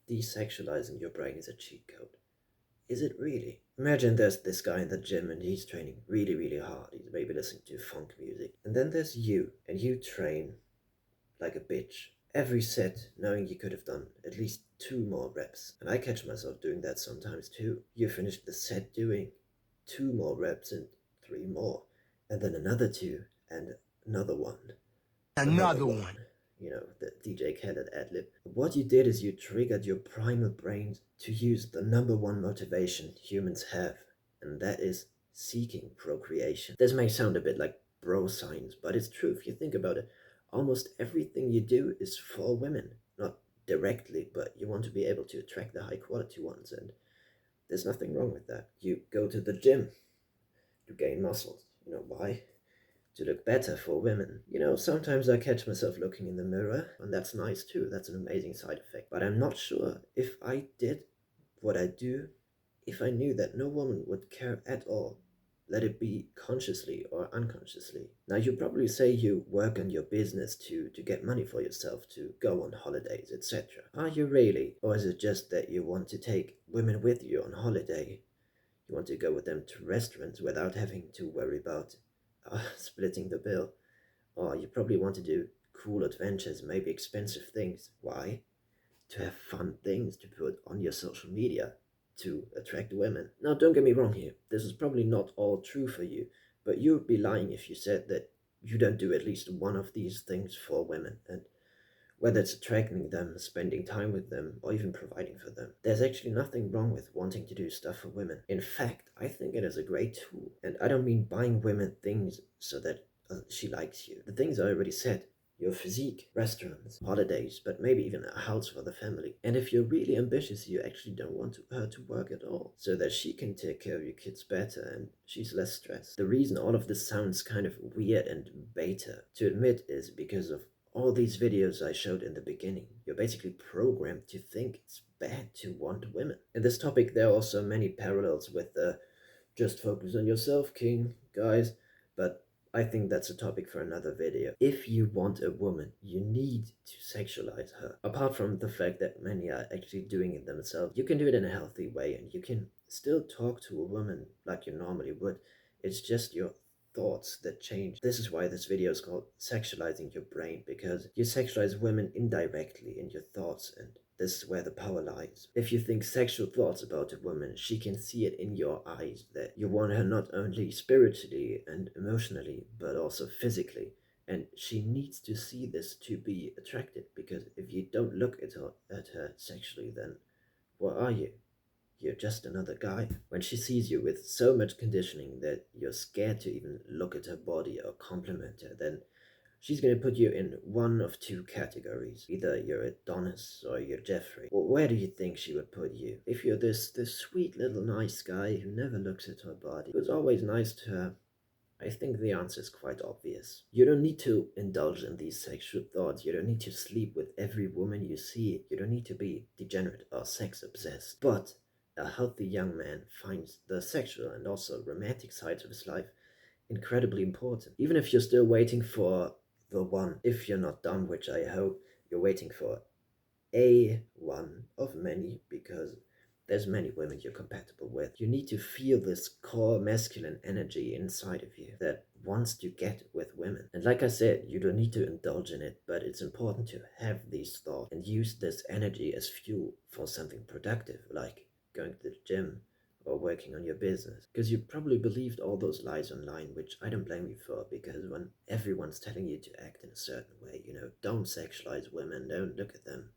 desexualizing your brain is a cheat code. Is it really? Imagine there's this guy in the gym and he's training really, really hard. He's maybe listening to funk music. And then there's you, and you train like a bitch. Every set, knowing you could have done at least 2 more reps. And I catch myself doing that sometimes too. You finish the set doing 2 more reps and 3 more. And then another two, and another one. Another Another one. one. You know, the DJ Khaled ad-lib. What you did is you triggered your primal brain to use the number one motivation humans have, and that is seeking procreation. This may sound a bit like bro science, but it's true if you think about it. Almost everything you do is for women. Not directly, but you want to be able to attract the high quality ones, and there's nothing wrong with that. You go to the gym to gain muscles. You know why? To look better for women. You know, sometimes I catch myself looking in the mirror, and that's nice too. That's an amazing side effect. But I'm not sure if I did what I do, if I knew that no woman would care at all, let it be consciously or unconsciously. Now, you probably say you work on your business to get money for yourself, to go on holidays, etc. Are you really? Or is it just that you want to take women with you on holiday? You want to go with them to restaurants without having to worry about splitting the bill. Or you probably want to do cool adventures, maybe expensive things. Why? To have fun things to put on your social media to attract women. Now, don't get me wrong here. This is probably not all true for you, but you would be lying if you said that you don't do at least one of these things for women. And whether it's attracting them, spending time with them, or even providing for them. There's actually nothing wrong with wanting to do stuff for women. In fact, I think it is a great tool. And I don't mean buying women things so that she likes you. The things I already said. Your physique, restaurants, holidays, but maybe even a house for the family. And if you're really ambitious, you actually don't want her to work at all, so that she can take care of your kids better and she's less stressed. The reason all of this sounds kind of weird and beta to admit is because of all these videos I showed in the beginning. You're basically programmed to think it's bad to want women. In this topic, there are also many parallels with the just focus on yourself, king, guys, but I think that's a topic for another video. If you want a woman, you need to sexualize her. Apart from the fact that many are actually doing it themselves, you can do it in a healthy way and you can still talk to a woman like you normally would. It's just your thoughts that change. This is why this video is called Sexualizing Your Brain, because you sexualize women indirectly in your thoughts, and this is where the power lies. If you think sexual thoughts about a woman, she can see it in your eyes that you want her not only spiritually and emotionally, but also physically. And she needs to see this to be attracted, because if you don't look at her sexually, then what are you? You're just another guy. When she sees you with so much conditioning that you're scared to even look at her body or compliment her, then she's going to put you in one of two categories. Either you're Adonis or you're Jeffrey. Well, where do you think she would put you? If you're this sweet little nice guy who never looks at her body, who's always nice to her, I think the answer is quite obvious. You don't need to indulge in these sexual thoughts. You don't need to sleep with every woman you see. You don't need to be degenerate or sex obsessed. But a healthy young man finds the sexual and also romantic sides of his life incredibly important. Even if you're still waiting for the one, if you're not done, which I hope you're waiting for a one of many, because there's many women you're compatible with. You need to feel this core masculine energy inside of you that wants to get with women. And like I said, you don't need to indulge in it, but it's important to have these thoughts and use this energy as fuel for something productive, like going to the gym or working on your business. Because you probably believed all those lies online, which I don't blame you for, because when everyone's telling you to act in a certain way, don't sexualize women, don't look at them,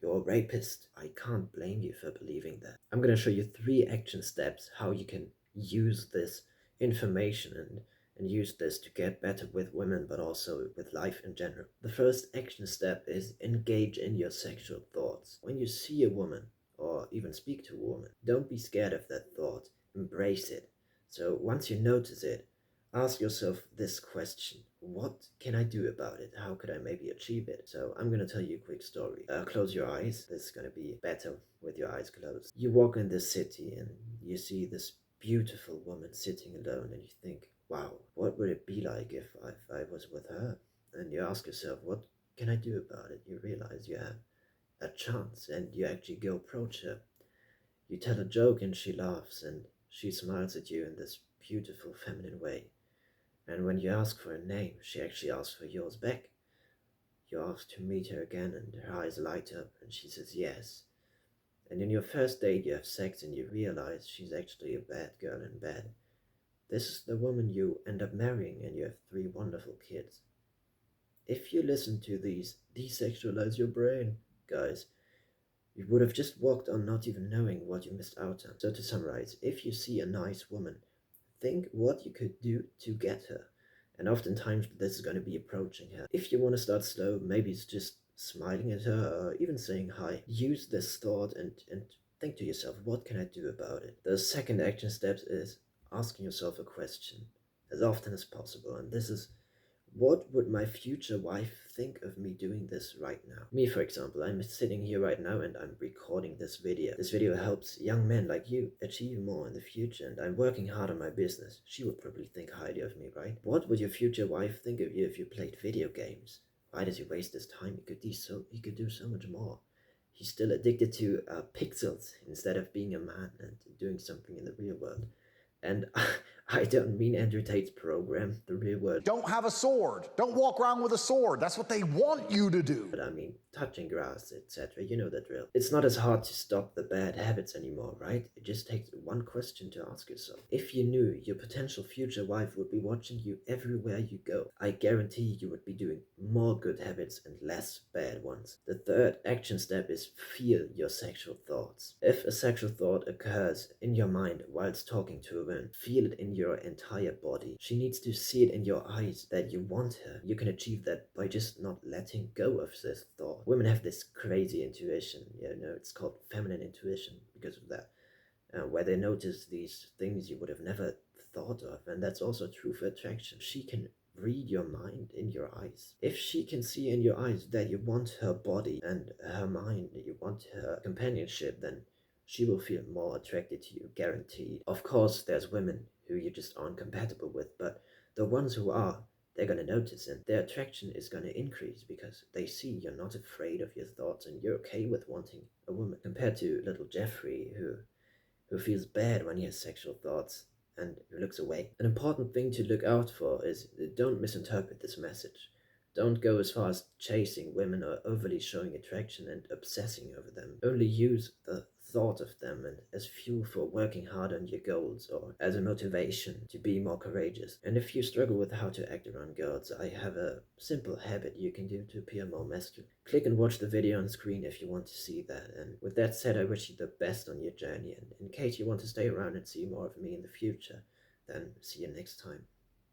you're a rapist. I can't blame you for believing that. I'm going to show you 3 action steps how you can use this information and use this to get better with women, but also with life in general. The first action step is engage in your sexual thoughts. When you see a woman or even speak to a woman, don't be scared of that thought. Embrace it. So once you notice it, ask yourself this question: what can I do about it? How could I maybe achieve it? So I'm gonna tell you a quick story. Close your eyes. This is gonna be better with your eyes closed. You walk in this city and you see this beautiful woman sitting alone, and you think, wow, what would it be like if I was with her? And you ask yourself, what can I do about it? You realize you have a chance and you actually go approach her. You tell a joke and she laughs and she smiles at you in this beautiful feminine way. And when you ask for her name, she actually asks for yours back. You ask to meet her again and her eyes light up and she says yes. And in your first date you have sex and you realize she's actually a bad girl in bed. This is the woman you end up marrying and you have 3 wonderful kids. If you listen to these desexualize your brain guys, you would have just walked on not even knowing what you missed out on. So to summarize, if you see a nice woman, think what you could do to get her. And oftentimes this is going to be approaching her. If you want to start slow, maybe it's just smiling at her or even saying hi. Use this thought and think to yourself, what can I do about it? The second action step is asking yourself a question as often as possible. And this is, what would my future wife think of me doing this right now? Me, for example, I'm sitting here right now and I'm recording this video. This video helps young men like you achieve more in the future, and I'm working hard on my business. She would probably think highly of me, right? What would your future wife think of you if you played video games? Why does he waste his time? He could do so much more. He's still addicted to pixels instead of being a man and doing something in the real world. And I don't mean Andrew Tate's program, The Real World. Don't have a sword. Don't walk around with a sword. That's what they want you to do. But I mean, touching grass, etc. You know the drill. It's not as hard to stop the bad habits anymore, right? It just takes one question to ask yourself. If you knew your potential future wife would be watching you everywhere you go, I guarantee you would be doing more good habits and less bad ones. The third action step is feel your sexual thoughts. If a sexual thought occurs in your mind whilst talking to a woman, feel it in your entire body. She needs to see it in your eyes that you want her. You can achieve that by just not letting go of this thought. Women have this crazy intuition, it's called feminine intuition because of that, where they notice these things you would have never thought of, and that's also true for attraction. She can read your mind in your eyes. If she can see in your eyes that you want her body and her mind, that you want her companionship, then she will feel more attracted to you, guaranteed. Of course, there's women who you just aren't compatible with, but the ones who are, they're going to notice, and their attraction is going to increase because they see you're not afraid of your thoughts and you're okay with wanting a woman, compared to little Jeffrey who feels bad when he has sexual thoughts and looks away. An important thing to look out for is don't misinterpret this message. Don't go as far as chasing women or overly showing attraction and obsessing over them. Only use the thought of them and as fuel for working hard on your goals or as a motivation to be more courageous. And if you struggle with how to act around girls, I have a simple habit you can do to appear more masculine. Click and watch the video on screen if you want to see that. And with that said, I wish you the best on your journey, and in case you want to stay around and see more of me in the future, then see you next time.